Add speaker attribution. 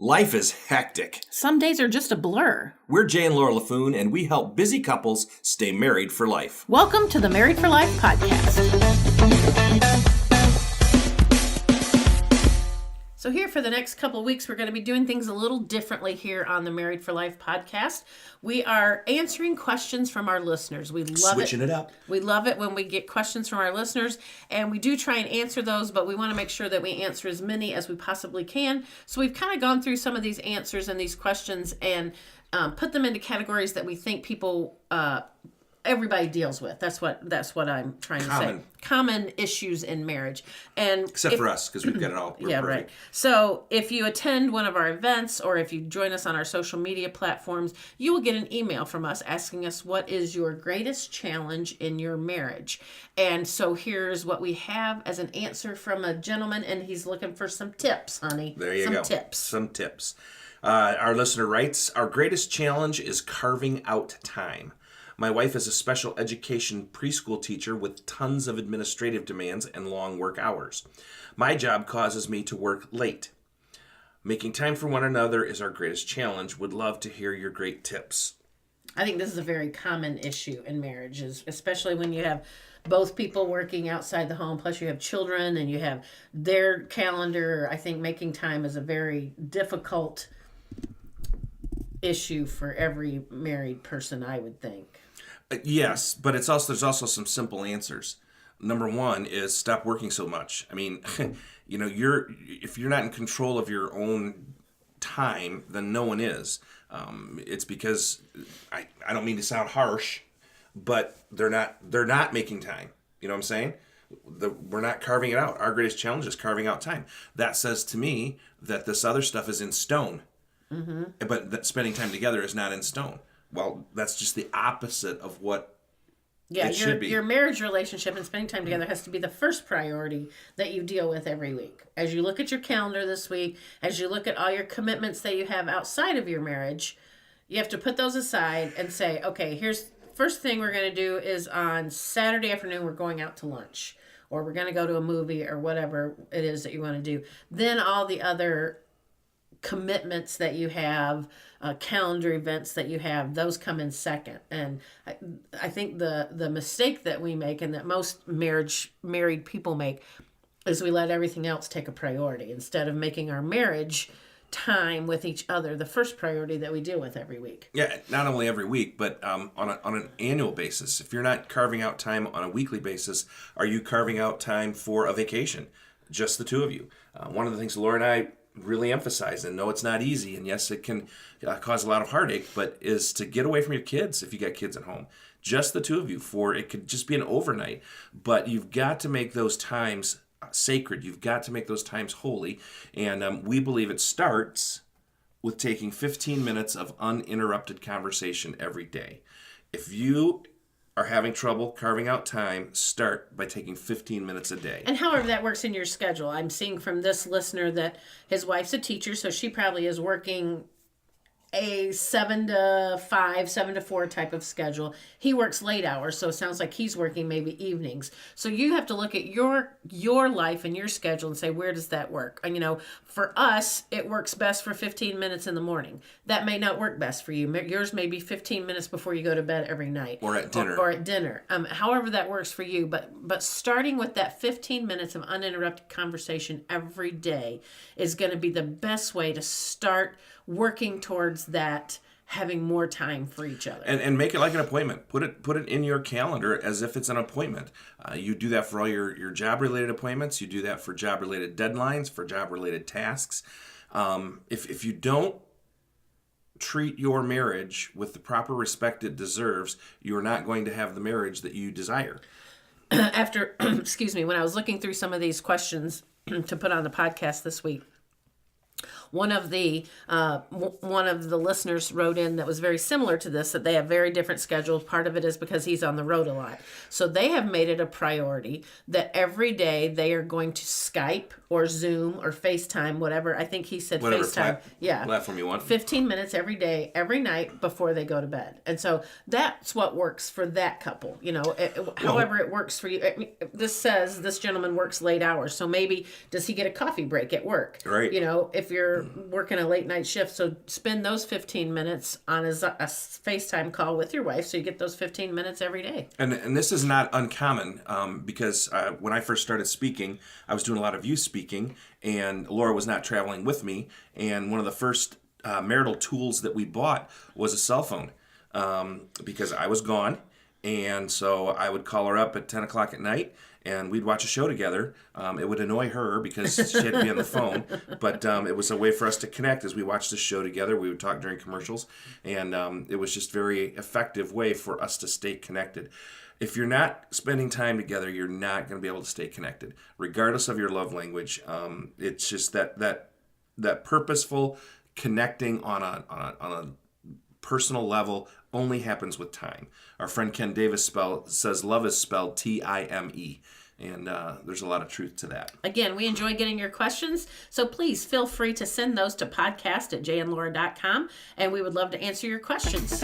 Speaker 1: Life is hectic.
Speaker 2: Some days are just a blur.
Speaker 1: We're Jay and Laura LaFoon, and we help busy couples stay married for life.
Speaker 2: Welcome to the Married for Life podcast. So here for the next couple of weeks, we're going to be doing things a little differently here on the Married for Life podcast. We are answering questions from our listeners. We love
Speaker 1: Switching it up.
Speaker 2: We love it when we get questions from our listeners, and we do try and answer those, but we want to make sure that we answer as many as we possibly can. So we've kind of gone through some of these answers and these questions and put them into categories that we think people everybody deals with. That's what I'm trying to say. Common issues in marriage. And
Speaker 1: except for us, because we've got it all.
Speaker 2: Yeah, perfect. Right. So if you attend one of our events or if you join us on our social media platforms, you will get an email from us asking us what is your greatest challenge in your marriage. And so here's what we have as an answer from a gentleman, and he's looking for some tips, honey.
Speaker 1: There you go. Some tips. Our listener writes, our greatest challenge is carving out time. My wife is a special education preschool teacher with tons of administrative demands and long work hours. My job causes me to work late. Making time for one another is our greatest challenge. Would love to hear your great tips.
Speaker 2: I think this is a very common issue in marriages, especially when you have both people working outside the home, plus you have children and you have their calendar. I think making time is a very difficult issue for every married person, I would think.
Speaker 1: Yes, but there's also some simple answers. Number one is stop working so much. I mean, if you're not in control of your own time, then no one is. It's because I don't mean to sound harsh, but they're not making time. You know what I'm saying? We're not carving it out. Our greatest challenge is carving out time. That says to me that this other stuff is in stone, but that spending time together is not in stone. Well, that's just the opposite of what it should be.
Speaker 2: Your marriage relationship and spending time together has to be the first priority that you deal with every week. As you look at your calendar this week, as you look at all your commitments that you have outside of your marriage, you have to put those aside and say, okay, here's first thing we're going to do is on Saturday afternoon, we're going out to lunch, or we're going to go to a movie or whatever it is that you want to do. Then all the other commitments that you have, calendar events that you have, those come in second. And I think the mistake that we make and that most married people make is we let everything else take a priority instead of making our marriage time with each other the first priority that we deal with every week.
Speaker 1: Yeah, not only every week, but on an annual basis. If you're not carving out time on a weekly basis, are you carving out time for a vacation? Just the two of you. One of the things Laura and I really emphasize, and know it's not easy, and yes, it can cause a lot of heartache, but is to get away from your kids if you got kids at home. Just the two of you. It could just be an overnight, but you've got to make those times sacred. You've got to make those times holy, and we believe it starts with taking 15 minutes of uninterrupted conversation every day. If you are having trouble carving out time, start by taking 15 minutes a day.
Speaker 2: And however that works in your schedule. I'm seeing from this listener that his wife's a teacher, so she probably is working a 7 to 5, 7 to 4 type of schedule. He works late hours, so it sounds like he's working maybe evenings. So you have to look at your life and your schedule and say, where does that work? And for us, it works best for 15 minutes in the morning. That may not work best for you. Yours may be 15 minutes before you go to bed every night.
Speaker 1: Or at dinner.
Speaker 2: Or at dinner. However that works for you. But starting with that 15 minutes of uninterrupted conversation every day is going to be the best way to start working towards that, having more time for each other.
Speaker 1: And make it like an appointment. Put it in your calendar as if it's an appointment. You do that for all your job-related appointments. You do that for job-related deadlines, for job-related tasks. If you don't treat your marriage with the proper respect it deserves, you're not going to have the marriage that you desire.
Speaker 2: After, when I was looking through some of these questions to put on the podcast this week, one of the listeners wrote in that was very similar to this, that they have very different schedules. Part of it is because he's on the road a lot. So they have made it a priority that every day they are going to Skype or Zoom or FaceTime, whatever. I think he said
Speaker 1: whatever
Speaker 2: FaceTime.
Speaker 1: Platform you want.
Speaker 2: 15 minutes every day, every night before they go to bed. And so that's what works for that couple. However it works for you. This says this gentleman works late hours. So maybe does he get a coffee break at work?
Speaker 1: Right.
Speaker 2: If you're working a late night shift. So spend those 15 minutes on a FaceTime call with your wife, so you get those 15 minutes every day.
Speaker 1: And this is not uncommon because when I first started speaking, I was doing a lot of youth speaking, and Laura was not traveling with me. And one of the first marital tools that we bought was a cell phone because I was gone. And so I would call her up at 10 o'clock at night, and we'd watch a show together. It would annoy her because she had to be on the phone, but it was a way for us to connect as we watched the show together. We would talk during commercials, and it was just very effective way for us to stay connected. If you're not spending time together, you're not going to be able to stay connected, regardless of your love language. It's just that purposeful connecting on a personal level only happens with time. Our friend Ken Davis says love is spelled T-I-M-E. And there's a lot of truth to that.
Speaker 2: Again, we enjoy getting your questions, so please feel free to send those to podcast@jayandlaura.com, and we would love to answer your questions.